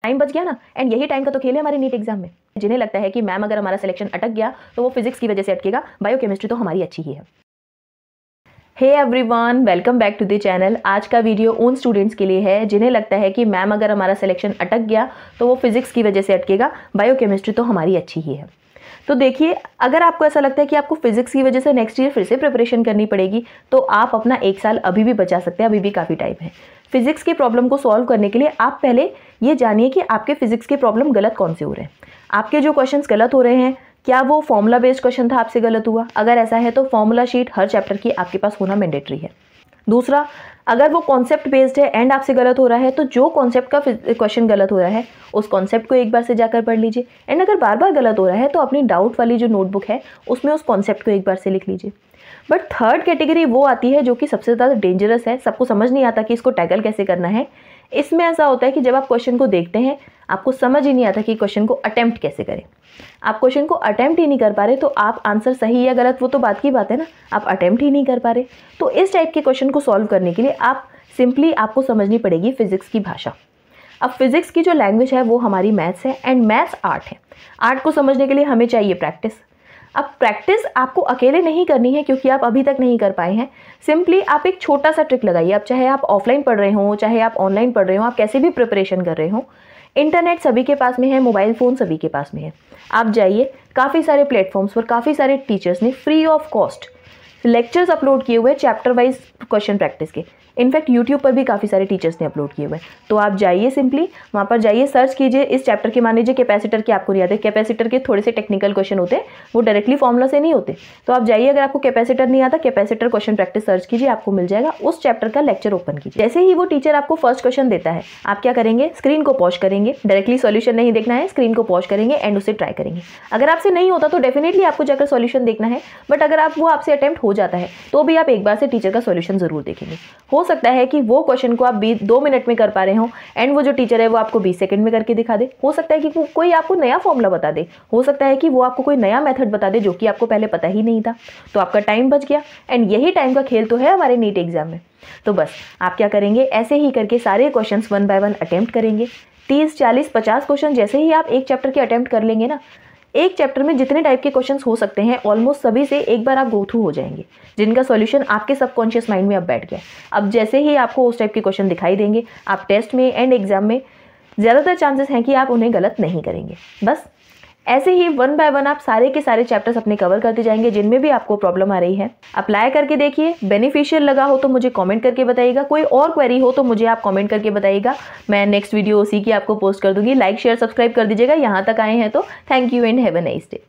Time बच गया ना। एंड यही टाइम का तो खेल है हमारे नीट एग्जाम में। जिन्हें लगता है कि मैम अगर हमारा सिलेक्शन अटक गया तो वो फिजिक्स की वजह से अटकेगा, बायोकेमिस्ट्री तो हमारी अच्छी ही है। Hey everyone, welcome back to the channel. आज का वीडियो उन स्टूडेंट्स के लिए है जिन्हें लगता है कि मैम अगर हमारा सिलेक्शन अटक गया तो वो फिजिक्स की वजह से अटकेगा, बायोकेमिस्ट्री तो हमारी अच्छी ही है। तो देखिए, अगर आपको ऐसा लगता है कि आपको फिजिक्स की वजह से नेक्स्ट ईयर फिर से प्रिपरेशन करनी पड़ेगी तो आप अपना 1 साल अभी भी बचा सकते हैं, अभी भी काफ़ी टाइम है। फिजिक्स की प्रॉब्लम को सॉल्व करने के लिए आप पहले ये जानिए कि आपके फिजिक्स के प्रॉब्लम गलत कौन से हो रहे हैं। आपके जो क्वेश्चंस गलत हो रहे हैं, क्या वो फॉर्मूला बेस्ड क्वेश्चन था, आपसे गलत हुआ? अगर ऐसा है तो फॉर्मूला शीट हर चैप्टर की आपके पास होना मैंडेटरी है। दूसरा, अगर वो कॉन्सेप्ट बेस्ड है एंड आपसे गलत हो रहा है तो जो कॉन्सेप्ट का क्वेश्चन गलत हो रहा है उस कॉन्सेप्ट को एक बार से जाकर पढ़ लीजिए। एंड अगर बार बार गलत हो रहा है तो अपनी डाउट वाली जो नोटबुक है उसमें उस कॉन्सेप्ट को एक बार से लिख लीजिए। बट थर्ड कैटेगरी वो आती है जो कि सबसे ज़्यादा डेंजरस है, सबको समझ नहीं आता कि इसको टैकल कैसे करना है। इसमें ऐसा होता है कि जब आप क्वेश्चन को देखते हैं आपको समझ ही नहीं आता कि क्वेश्चन को अटेम्प्ट कैसे करें। आप क्वेश्चन को अटेम्प्ट ही नहीं कर पा रहे तो आप आंसर सही या गलत वो तो बात की बात है ना, आप अटेम्प्ट ही नहीं कर पा रहे। तो इस टाइप के क्वेश्चन को सॉल्व करने के लिए आपको समझनी पड़ेगी फिजिक्स की भाषा। अब फिजिक्स की जो लैंग्वेज है वो हमारी मैथ्स है एंड मैथ्स आर्ट है। आर्ट को समझने के लिए हमें चाहिए प्रैक्टिस। अब प्रैक्टिस आपको अकेले नहीं करनी है क्योंकि आप अभी तक नहीं कर पाए हैं। सिंपली आप एक छोटा सा ट्रिक लगाइए। अब चाहे आप ऑफलाइन पढ़ रहे हो, चाहे आप ऑनलाइन पढ़ रहे हो, आप कैसे भी प्रिपरेशन कर रहे हो, इंटरनेट सभी के पास में है, मोबाइल फ़ोन सभी के पास में है। आप जाइए, काफ़ी सारे प्लेटफॉर्म्स पर काफ़ी सारे टीचर्स ने free of cost lectures upload किए हुए चैप्टर वाइज क्वेश्चन प्रैक्टिस के। इनफैक्ट यूट्यूब पर भी काफ़ी सारे टीचर्स ने अपलोड किए हुए हैं। तो आप जाइए, सिंपली वहाँ पर जाइए, सर्च कीजिए इस चैप्टर के। मान लीजिए कैपेसिटर के आपको नहीं आते, कैपेसिटर के थोड़े से टेक्निकल क्वेश्चन होते हैं, वो डायरेक्टली फॉर्मूला से नहीं होते। तो आप जाइए, अगर आपको कैपेसिटर नहीं आता, कैपेसिटर क्वेश्चन प्रैक्टिस सर्च कीजिए, आपको मिल जाएगा। उस चैप्टर का लेक्चर ओपन कीजिए। जैसे ही वो टीचर आपको फर्स्ट क्वेश्चन देता है आप क्या करेंगे, स्क्रीन को पॉज करेंगे। डायरेक्टली सॉल्यूशन नहीं देखना है, स्क्रीन को पॉज करेंगे एंड उसे ट्राई करेंगे। अगर आपसे नहीं होता तो डेफिनेटली आपको जाकर सॉल्यूशन देखना है। बट अगर वो आपसे अटेम्प्ट हो जाता है तो भी आप एक बार से टीचर का सॉल्यूशन जरूर देखेंगे। हो सकता है कि वो क्वेश्चन को आप 2 मिनट में कर पा रहे हो एंड वो जो टीचर है वो आपको 20 सेकंड में करके दिखा दे। हो सकता है कि कोई आपको नया फॉर्मूला बता दे, हो सकता है कि वो आपको कोई नया मेथड बता दे जो कि आपको पहले पता ही नहीं था। तो आपका टाइम बच गया एंड यही टाइम का खेल तो है हमारे नीट एग्जाम में। तो बस आप क्या करेंगे, ऐसे ही करके सारे क्वेश्चन 1 बाय 1 अटेम्प्ट करेंगे। 30, 40, 50 क्वेश्चन जैसे ही आप एक चैप्टर के अटेम्प्ट कर लेंगे ना, एक चैप्टर में जितने टाइप के क्वेश्चंस हो सकते हैं ऑलमोस्ट सभी से एक बार आप गो थ्रू हो जाएंगे, जिनका सॉल्यूशन आपके सबकॉन्शियस माइंड में अब बैठ गया। अब जैसे ही आपको उस टाइप के क्वेश्चन दिखाई देंगे, आप टेस्ट में एंड एग्जाम में ज़्यादातर चांसेस हैं कि आप उन्हें गलत नहीं करेंगे। बस ऐसे ही 1 बाय 1 आप सारे के सारे चैप्टर्स अपने कवर करते जाएंगे जिनमें भी आपको प्रॉब्लम आ रही है। अप्लाई करके देखिए, बेनिफिशियल लगा हो तो मुझे कमेंट करके बताइएगा। कोई और क्वेरी हो तो मुझे आप कमेंट करके बताइएगा, मैं नेक्स्ट वीडियो उसी की आपको पोस्ट कर दूंगी। लाइक, शेयर, सब्सक्राइब कर दीजिएगा। यहाँ तक आए हैं तो thank you and have a nice day.